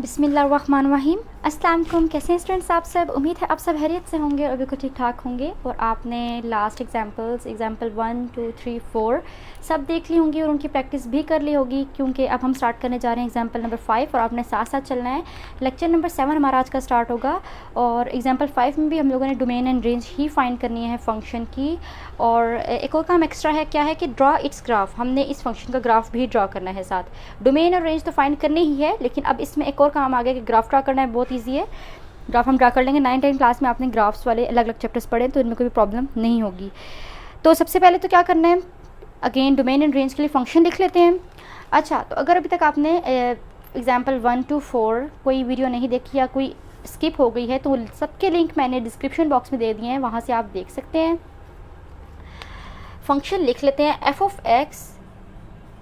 बिस्मिल्लाहिर्रहमानिर्रहीम। अस्सलाम वालेकुम। कैसे हैं स्टूडेंट्स आप सब? उम्मीद है आप सब खैरियत से होंगे और बिल्कुल ठीक ठाक होंगे। और आपने लास्ट एग्जाम्पल 1, 2, 3, 4 सब देख ली होंगी और उनकी प्रैक्टिस भी कर ली होगी, क्योंकि अब हम स्टार्ट करने जा रहे हैं एग्जाम्पल नंबर 5 और आपने साथ साथ चलना है। लेक्चर नंबर 7 हमारा आज का स्टार्ट होगा और एग्जाम्पल 5 में भी हम लोगों ने domain and range he find करनी है फंक्शन की। और एक और काम एक्स्ट्रा है, क्या है कि ड्रा इट्स ग्राफ। हमने इस फंक्शन का ग्राफ भी ड्रा करना है साथ। डोमेन और रेंज तो फाइंड करनी ही है, लेकिन अब इसमें एक और काम आ गया कि ग्राफ ड्रा करना है। बहुत ईजी है, ग्राफ हम ड्रा कर लेंगे। 9-10 क्लास में आपने ग्राफ्स वाले अलग अलग चैप्टर्स पढ़े, तो इनमें कोई प्रॉब्लम नहीं होगी। तो सबसे पहले तो क्या करना है, अगेन डोमेन एंड रेंज के लिए फंक्शन लिख लेते हैं। अच्छा, तो अगर अभी तक आपने एग्जाम्पल 1 to 4 कोई वीडियो नहीं देखी या कोई स्किप हो गई है, तो सबके लिंक मैंने डिस्क्रिप्शन बॉक्स में दे दिए हैं, वहाँ से आप देख सकते हैं। फंक्शन लिख लेते हैं, f of x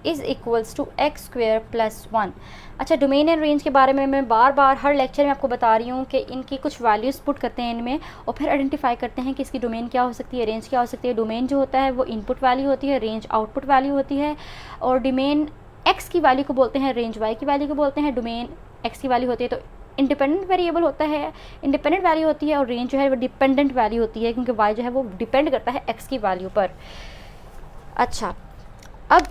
is equals to x square plus 1। अच्छा, डोमेन एंड रेंज के बारे में मैं बार बार हर लेक्चर में आपको बता रही हूँ कि इनकी कुछ वैल्यूज़ पुट करते हैं इनमें और फिर आइडेंटिफाई करते हैं कि इसकी डोमेन क्या हो सकती है, रेंज क्या हो सकती है। डोमेन जो होता है वो इनपुट वैल्यू होती है, रेंज आउटपुट वैल्यू होती है। और डोमेन एक्स की वैल्यू को बोलते हैं, रेंज वाई की वैल्यू को बोलते हैं। डोमेन एक्स की वैल्यू होती है तो इंडिपेंडेंट वेरिएबल होता है, इंडिपेंडेंट वैल्यू होती है। और रेंज जो है वो डिपेंडेंट वैल्यू होती है, क्योंकि वाई जो है वो डिपेंड करता है एक्स की वैल्यू पर। अच्छा, अब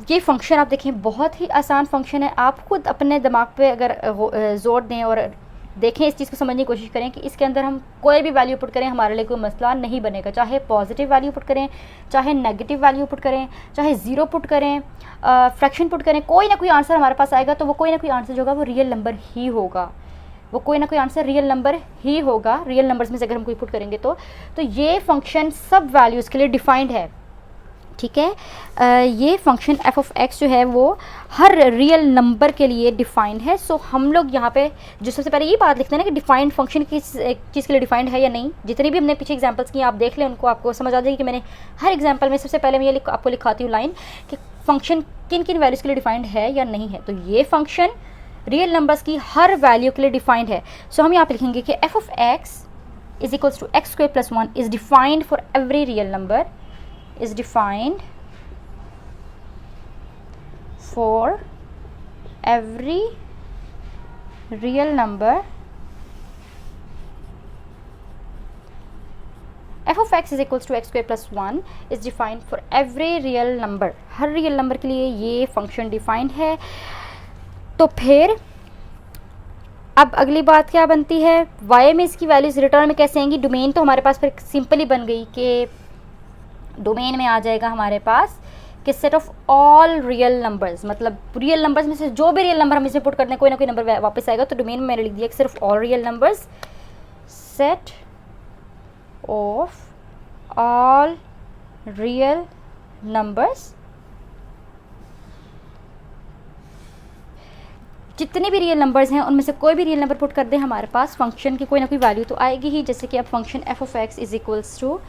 ये फंक्शन आप देखें, बहुत ही आसान फंक्शन है। आप खुद अपने दिमाग पे अगर जोर दें और देखें, इस चीज़ को समझने की कोशिश करें कि इसके अंदर हम कोई भी वैल्यू पुट करें हमारे लिए कोई मसला नहीं बनेगा। चाहे पॉजिटिव वैल्यू पुट करें, चाहे नेगेटिव वैल्यू पुट करें, चाहे ज़ीरो पुट करें, फ्रैक्शन पुट करें, कोई ना कोई आंसर हमारे पास आएगा। तो वो कोई ना कोई आंसर जो होगा वो रियल नंबर ही होगा। वो कोई ना कोई आंसर रियल नंबर ही होगा। रियल नंबर्स में से अगर हम कोई पुट करेंगे तो ये फंक्शन सब वैल्यूज़ के लिए डिफाइंड है। ठीक है, ये फंक्शन एफ ऑफ एक्स जो है वो हर रियल नंबर के लिए डिफाइंड है। सो हम लोग यहाँ पे जो सबसे पहले ये बात लिखते हैं ना कि डिफाइंड फंक्शन किस चीज़ के लिए डिफाइंड है या नहीं। जितनी भी हमने पीछे एग्जांपल्स की आप देख लें, उनको आपको समझ आ जाएगी कि मैंने हर एग्जांपल में सबसे पहले मैं ये आपको लिखाती हूँ लाइन कि फंक्शन किन किन वैल्यूज़ के लिए डिफाइंड है या नहीं है। तो ये फंक्शन रियल नंबर्स की हर वैल्यू के लिए डिफाइंड है। सो हम यहाँ पे लिखेंगे कि f of x is equals to x square plus 1 is defined for every real number, is defined for every real number f of x is equals to x square plus 1 is defined for every real number। Her real number के लिए ये function defined है। तो फिर अब अगली बात क्या बनती है, y में इसकी वैल्यूज रिटर्न में कैसे आएंगी। डोमेन तो हमारे पास फिर सिंपली बन गई कि डोमेन में आ जाएगा हमारे पास कि set of all real numbers, मतलब रियल नंबर्स में से जो भी रियल नंबर हम इसमें पुट करते हैं कोई ना कोई नंबर वापस आएगा। तो डोमेन में मैंने लिख दिया कि सिर्फ all real numbers, set of all real numbers, जितने भी रियल नंबर्स हैं उनमें से कोई भी रियल नंबर पुट कर दे, हमारे पास फंक्शन की कोई ना कोई वैल्यू तो आएगी ही। जैसे कि अब function f of x is equals to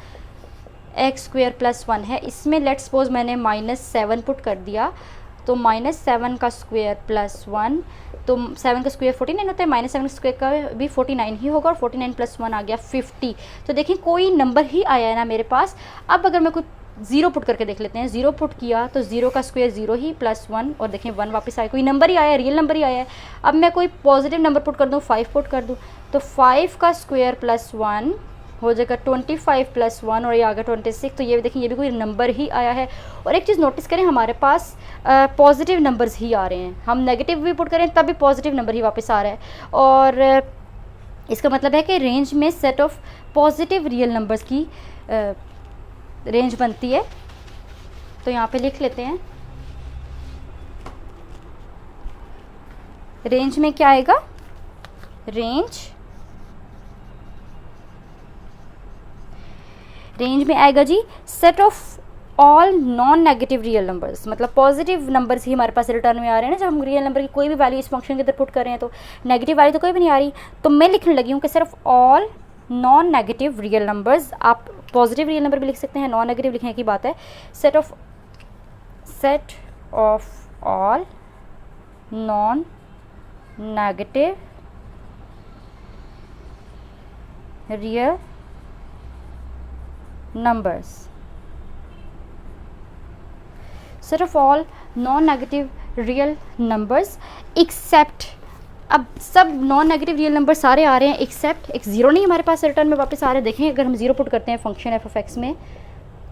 x square plus 1 है। इसमें लेट्स सपोज मैंने -7 पुट कर दिया, तो -7 का स्क्वेयर प्लस 1, तो 7 का स्क्वेयर 49 होता है, -7 का स्क्वेयर का भी 49 ही होगा और 49 प्लस 1 आ गया 50। तो देखिए कोई नंबर ही आया है ना मेरे पास। अब अगर मैं कोई ज़ीरो पुट करके देख लेते हैं, ज़ीरो पुट किया तो ज़ीरो का स्क्वेयर 0 ही प्लस 1 और देखें 1 वापस आया, कोई नंबर ही आया है, रियल नंबर ही आया है। अब मैं कोई पॉजिटिव नंबर पुट कर दूँ, 5 पुट कर दूँ, तो 5 का स्क्वेयर प्लस 1 हो जाएगा 25 प्लस 1 और ये आ गया 26। तो ये देखिए ये भी कोई नंबर ही आया है। और एक चीज़ नोटिस करें, हमारे पास पॉजिटिव नंबर्स ही आ रहे हैं। हम नेगेटिव भी पुट करें तब भी पॉजिटिव नंबर ही वापस आ रहा है। और इसका मतलब है कि रेंज में set of positive real numbers की रेंज बनती है। तो यहाँ पे लिख लेते हैं, रेंज में क्या आएगा, रेंज में आएगा जी set of all non negative real numbers, मतलब पॉजिटिव नंबर्स ही हमारे पास रिटर्न में आ रहे हैं ना। जब हम रियल नंबर की कोई भी वैल्यू इस फंक्शन के अंदर पुट कर रहे हैं तो नेगेटिव वैल्यू तो कोई भी नहीं आ रही। तो मैं लिखने लगी हूँ कि सिर्फ all non negative real numbers, आप पॉजिटिव रियल नंबर भी लिख सकते हैं, नॉन नेगेटिव लिखने की बात है। Set of all non negative real numbers, set of all non-negative real numbers except अब सब नॉन नेगेटिव रियल नंबर सारे आ रहे हैं एक्सेप्ट एक ज़ीरो नहीं हमारे पास रिटर्न में वापस आ रहे हैं। देखें अगर हम ज़ीरो पुट करते हैं फंक्शन एफ ऑफ एक्स में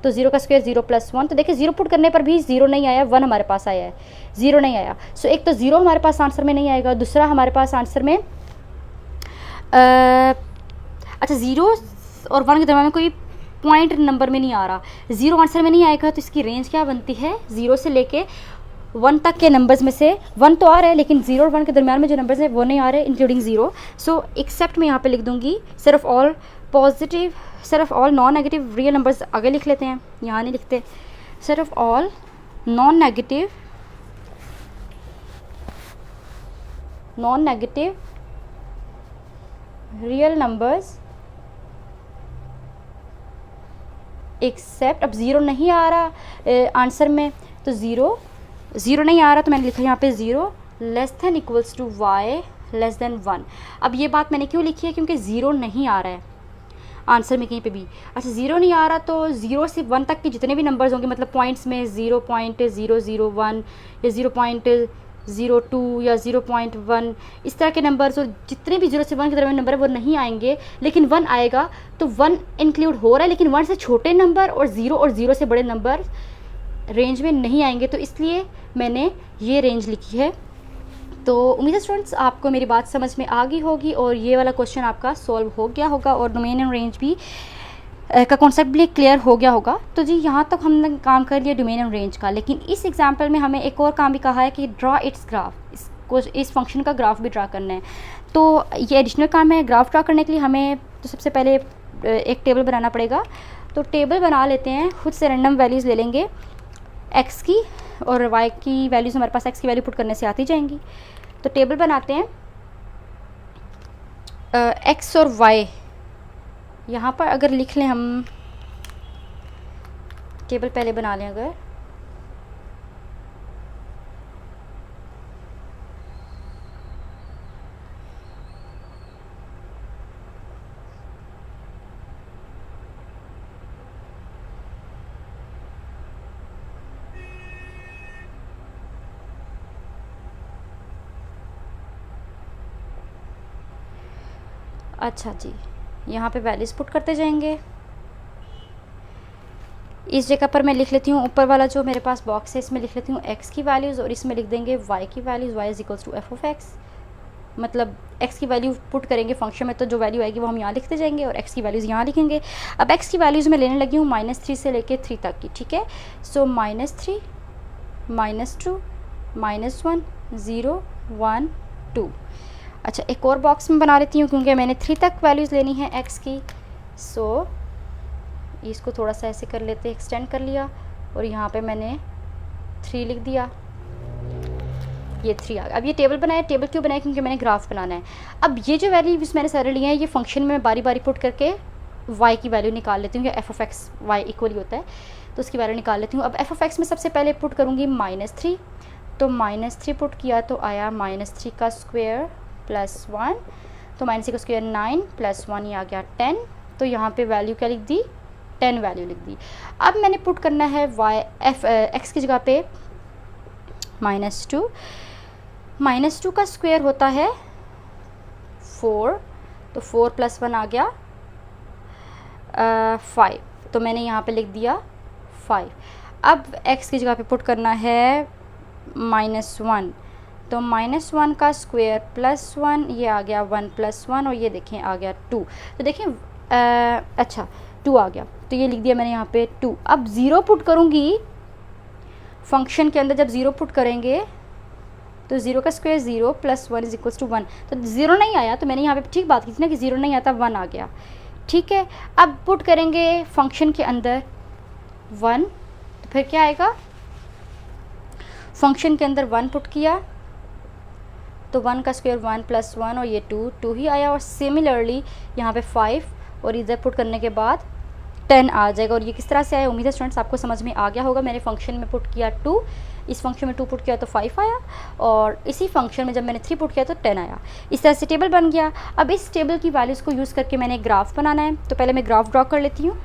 तो ज़ीरो का स्क्वायर 0 + 1, तो देखिए ज़ीरो पुट करने पर भी ज़ीरो नहीं आया, 1 हमारे पास आया है, ज़ीरो नहीं आया। सो एक तो ज़ीरो हमारे पास आंसर में नहीं आएगा, दूसरा हमारे पास आंसर में अच्छा 0 और 1 के दरम्यान में कोई पॉइंट नंबर में नहीं आ रहा, 0 आंसर में नहीं आएगा, तो इसकी रेंज क्या बनती है 0 से लेके 1 तक के नंबर्स में से 1 तो आ रहा है लेकिन 0 और 1 के दरम्यान में जो नंबर्स हैं वो नहीं आ रहे इंक्लूडिंग 0। सो एक्सेप्ट में यहाँ पे लिख दूँगी सिर्फ ऑल पॉजिटिव, सिर्फ all non negative real numbers आगे लिख लेते हैं, यहाँ नहीं लिखते, सिर्फ all non negative real numbers accept, अब 0 नहीं आ रहा आंसर में, तो 0 नहीं आ रहा तो मैंने लिखा यहाँ पे 0 less than equals to y less than 1। अब ये बात मैंने क्यों लिखी है, क्योंकि 0 नहीं आ रहा है आंसर में कहीं पे भी। अच्छा 0 नहीं आ रहा तो 0 से 1 तक के जितने भी नंबर्स होंगे, मतलब पॉइंट्स में 0.001 या 0.02 या 0.1 इस तरह के नंबर्स, और जितने भी 0 से 1 के दरमियान नंबर है वो नहीं आएंगे, लेकिन 1 आएगा। तो 1 इंक्लूड हो रहा है, लेकिन 1 से छोटे नंबर और 0 से बड़े नंबर रेंज में नहीं आएंगे, तो इसलिए मैंने ये रेंज लिखी है। तो उम्मीद है स्टूडेंट्स आपको मेरी बात समझ में आ गई होगी और ये वाला क्वेश्चन आपका सॉल्व हो गया होगा और डोमेन एंड रेंज भी का कॉन्सेप्ट भी क्लियर हो गया होगा। तो जी यहाँ तक हमने काम कर लिया डोमेन एंड रेंज का, लेकिन इस एग्जाम्पल में हमें एक और काम भी कहा है कि ड्रा इट्स ग्राफ, इस फंक्शन का ग्राफ भी ड्रा करना है। तो ये एडिशनल काम है। ग्राफ ड्रा करने के लिए हमें तो सबसे पहले एक टेबल बनाना पड़ेगा। तो टेबल बना लेते हैं, खुद से रैंडम वैल्यूज़ ले लेंगे एक्स की और वाई की वैल्यूज़, हमारे पास एक्स की वैल्यू पुट करने से आती जाएंगी। तो टेबल बनाते हैं एक्स और वाई, यहाँ पर अगर लिख लें हम, टेबल पहले बना लें अगर, अच्छा जी यहाँ पे वैल्यूज़ पुट करते जाएंगे। इस जगह पर मैं लिख लेती हूँ, ऊपर वाला जो मेरे पास बॉक्स है इसमें लिख लेती हूँ एक्स की वैल्यूज़ और इसमें लिख देंगे वाई की values, y is equals to f of x. मतलब एक्स की वैल्यू पुट करेंगे फंक्शन में तो जो वैल्यू आएगी वो हम यहाँ लिखते जाएंगे और एक्स की वैल्यूज़ यहाँ लिखेंगे। अब एक्स की वैल्यूज़ मैं लेने लगी हूँ -3 से लेके 3 तक की, ठीक है। सो -3 -2 -1 0 1 2। अच्छा एक और बॉक्स में बना लेती हूँ क्योंकि मैंने 3 तक वैल्यूज़ लेनी है एक्स की। सो इसको थोड़ा सा ऐसे कर लेते, एक्सटेंड कर लिया और यहाँ पे मैंने 3 लिख दिया, ये 3 आ गया। अब ये टेबल बनाया, टेबल क्यों बनाया, क्योंकि मैंने ग्राफ बनाना है। अब ये जो वैल्यूज़ मैंने सारे लिए हैं ये फंक्शन में बारी बारी पुट करके y की वैल्यू निकाल लेती हूँ, या F of X Y equal ही होता है तो उसकी वैल्यू निकाल लेती हूँ। अब एफ ऑफ एक्स में सबसे पहले पुट करूँगी -3, तो -3 पुट किया तो आया -3 का स्क्वायर +1, तो -3 का स्क्वायर 9 +1 ये आ गया 10। तो यहाँ पे वैल्यू क्या लिख दी, 10 वैल्यू लिख दी। अब मैंने पुट करना है एक्स की जगह पे -2, -2 का स्क्वायर होता है 4, तो 4 + 1 आ गया 5, तो मैंने यहाँ पे लिख दिया 5। अब x की जगह पे पुट करना है -1, तो -1 का स्क्वायर +1 ये आ गया 1 + 1 और ये देखें आ गया 2। तो देखें अच्छा 2 आ गया, तो ये लिख दिया मैंने यहाँ पे 2। अब 0 पुट करूँगी फंक्शन के अंदर, जब 0 पुट करेंगे तो 0 का स्क्वायर 0 + 1 = 1, तो 0 नहीं आया, तो मैंने यहाँ पे ठीक बात की थी ना कि 0 नहीं आता, 1 आ गया, ठीक है। अब पुट करेंगे फंक्शन के अंदर 1, तो फिर क्या आएगा, फंक्शन के अंदर 1 पुट किया तो 1 का स्क्वायर 1 + 1 और ये 2 ही आया, और सिमिलरली यहाँ पे 5 और इधर पुट करने के बाद 10 आ जाएगा। और ये किस तरह से आया, उम्मीद है स्टूडेंट्स आपको समझ में आ गया होगा। मैंने फंक्शन में पुट किया 2, इस फंक्शन में 2 पुट किया तो 5 आया, और इसी फंक्शन में जब मैंने 3 पुट किया तो 10 आया। इस तरह से टेबल बन गया। अब इस टेबल की वैल्यूज़ को यूज़ करके मैंने ग्राफ बनाना है, तो पहले मैं ग्राफ ड्रॉ कर लेती हूँ।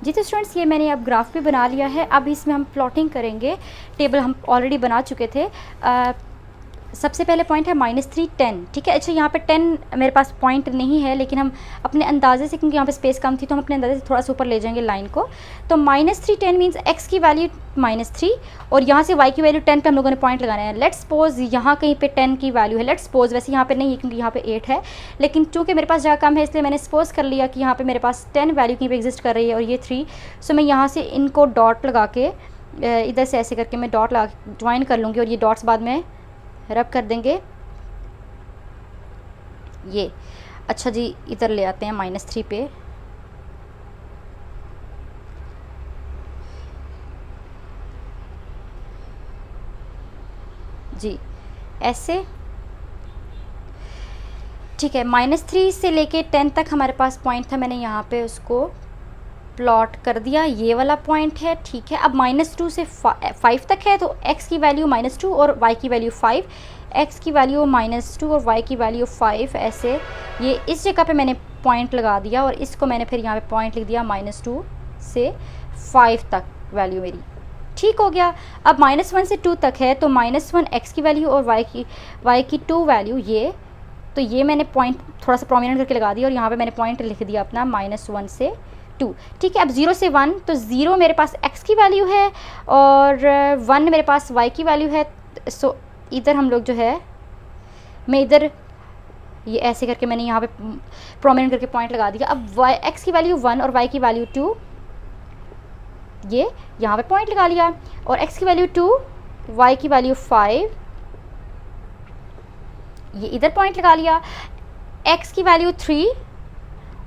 जी तो स्टूडेंट्स ये मैंने अब ग्राफ भी बना लिया है। अब इसमें हम प्लॉटिंग करेंगे, टेबल हम ऑलरेडी बना चुके थे। सबसे पहले पॉइंट है -3 10, ठीक है। अच्छा यहाँ पे 10 मेरे पास पॉइंट नहीं है, लेकिन हम अपने अंदाजे से, क्योंकि यहाँ पे स्पेस कम थी तो हम अपने अंदाजे से थोड़ा सा ऊपर ले जाएंगे लाइन को। तो -3 10 मीन्स x की वैल्यू -3 और यहाँ से y की वैल्यू 10 पे हम लोगों ने पॉइंट लगाना है। लेट्स सपोज यहाँ कहीं पे 10 की वैल्यू है, लेट्स सपोज, वैसे यहाँ पे नहीं है क्योंकि यहाँ पे 8 है, लेकिन चूँकि मेरे पास जगह कम है इसलिए मैंने सपोज कर लिया कि यहाँ पे मेरे पास 10 वैल्यू कहीं पे एग्जिस्ट कर रही है और ये 3। सो मैं यहाँ से इनको डॉट लगा के इधर से ऐसे करके मैं डॉट लगा के ज्वाइन कर लूँगी और ये डॉट्स बाद में रब कर देंगे ये। अच्छा जी, इधर ले आते हैं -3 पे। जी ऐसे, ठीक है। -3 से लेके 10 तक हमारे पास पॉइंट था, मैंने यहाँ पे उसको प्लॉट कर दिया, ये वाला पॉइंट है, ठीक है। अब -2 से 5 तक है, तो x की वैल्यू -2 और y की वैल्यू 5, x की वैल्यू -2 और y की वैल्यू 5, ऐसे ये इस जगह पे मैंने पॉइंट लगा दिया और इसको मैंने फिर यहाँ पे पॉइंट लिख दिया -2 से 5 तक वैल्यू मेरी, ठीक हो गया। अब -1 से 2 तक है, तो -1 x की वैल्यू और y की 2 वैल्यू, ये तो ये मैंने पॉइंट थोड़ा सा प्रोमिनेंट करके लगा दिया और यहाँ पे मैंने पॉइंट लिख दिया अपना -1 से 2, ठीक है। अब 0 से 1, तो 0 मेरे पास x की वैल्यू है और 1 मेरे पास y की वैल्यू है। सो इधर हम लोग जो है, मैं इधर ये ऐसे करके मैंने यहाँ पे प्रोमिनेंट करके पॉइंट लगा दिया। अब x की वैल्यू 1 और y की वैल्यू 2, ये यहाँ पे पॉइंट लगा लिया, और x की वैल्यू 2, y की वैल्यू 5, ये इधर पॉइंट लगा लिया। x की वैल्यू 3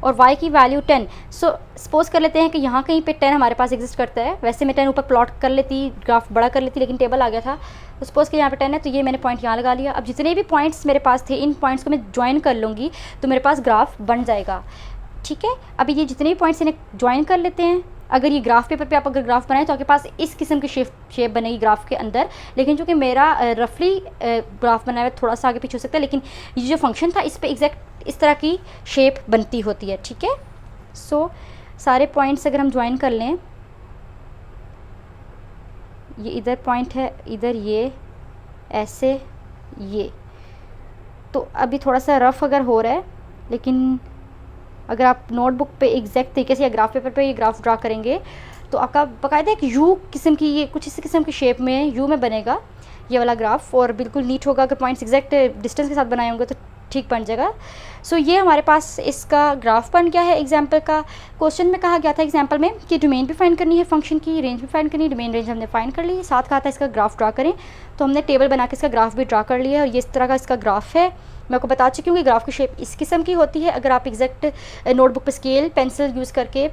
और y की वैल्यू 10। सो सपोज कर लेते हैं कि यहाँ कहीं पे 10 हमारे पास एग्जिस्ट करता है। वैसे मैं 10 ऊपर प्लॉट कर लेती, ग्राफ बड़ा कर लेती, लेकिन टेबल आ गया था, तो सपोज कि यहाँ पे 10 है, तो ये मैंने पॉइंट यहाँ लगा लिया। अब जितने भी पॉइंट्स मेरे पास थे, इन पॉइंट्स को मैं ज्वाइन कर लूँगी तो मेरे पास ग्राफ बन जाएगा, ठीक है। अभी ये जितने भी पॉइंट्स इन्हें ज्वाइन कर लेते हैं। अगर ये ग्राफ पेपर पे आप अगर ग्राफ बनाएं तो आपके पास इस किस्म की शेप बनेगी ग्राफ के अंदर, लेकिन चूँकि मेरा रफली ग्राफ बनाया हुआ थोड़ा सा आगे पीछे हो सकता है, लेकिन ये जो फंक्शन था इस पर एग्जैक्ट इस तरह की शेप बनती होती है, ठीक है। सो सारे पॉइंट्स अगर हम ज्वाइन कर लें, ये इधर पॉइंट है, इधर ये ऐसे, ये तो अभी थोड़ा सा रफ अगर हो रहा है, लेकिन अगर आप नोटबुक पे एग्जैक्ट तरीके से या ग्राफ पेपर पे ये ग्राफ ड्रा करेंगे तो आपका बाकायदा एक यू किस्म की, ये कुछ इस किस्म की शेप में यू में बनेगा ये वाला ग्राफ, और बिल्कुल नीट होगा। अगर पॉइंट्स एग्जैक्ट डिस्टेंस के साथ बनाए होंगे तो ठीक बन जाएगा। सो ये हमारे पास इसका ग्राफ बन गया है। एग्जाम्पल का क्वेश्चन में कहा गया था एग्जाम्पल में कि डोमेन भी फाइंड करनी है फंक्शन की, रेंज भी फाइंड करनी है। डोमेन रेंज हमने फाइंड कर ली, साथ कहा था इसका ग्राफ ड्रा करें, तो हमने टेबल बना के इसका ग्राफ भी ड्रा कर लिया है और ये इस तरह का इसका ग्राफ है। मैं आपको बता चुकी हूँ कि ग्राफ की शेप इस किस्म की होती है। अगर आप एग्जैक्ट नोटबुक पर स्केल पेंसिल यूज़ करके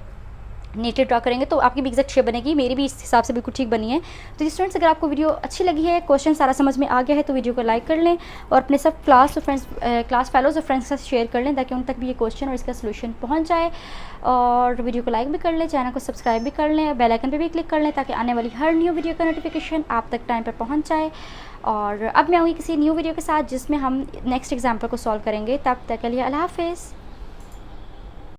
नीचे ड्रा करेंगे तो आपकी भी एग्जैक्ट शेप बनेगी, मेरी भी इस हिसाब से बिल्कुल ठीक बनी है। तो स्टूडेंट्स, अगर आपको वीडियो अच्छी लगी है, क्वेश्चन सारा समझ में आ गया है, तो वीडियो को लाइक कर लें और अपने सब क्लास फेलोज़ और फ्रेंड्स के साथ शेयर कर लें ताकि उन तक भी ये क्वेश्चन और इसका सोल्यूशन पहुंच जाए। और वीडियो को लाइक भी कर लें, चैनल को सब्सक्राइब भी कर लें, बेल आइकन पे भी क्लिक कर लें ताकि आने वाली हर न्यू वीडियो का नोटिफिकेशन आप तक टाइम पर पहुँच जाए। और अब मैं आऊँगी किसी न्यू वीडियो के साथ जिसमें हम नेक्स्ट एग्जाम्पल को सॉल्व करेंगे। तब तक के लिए अल्लाह हाफिज़।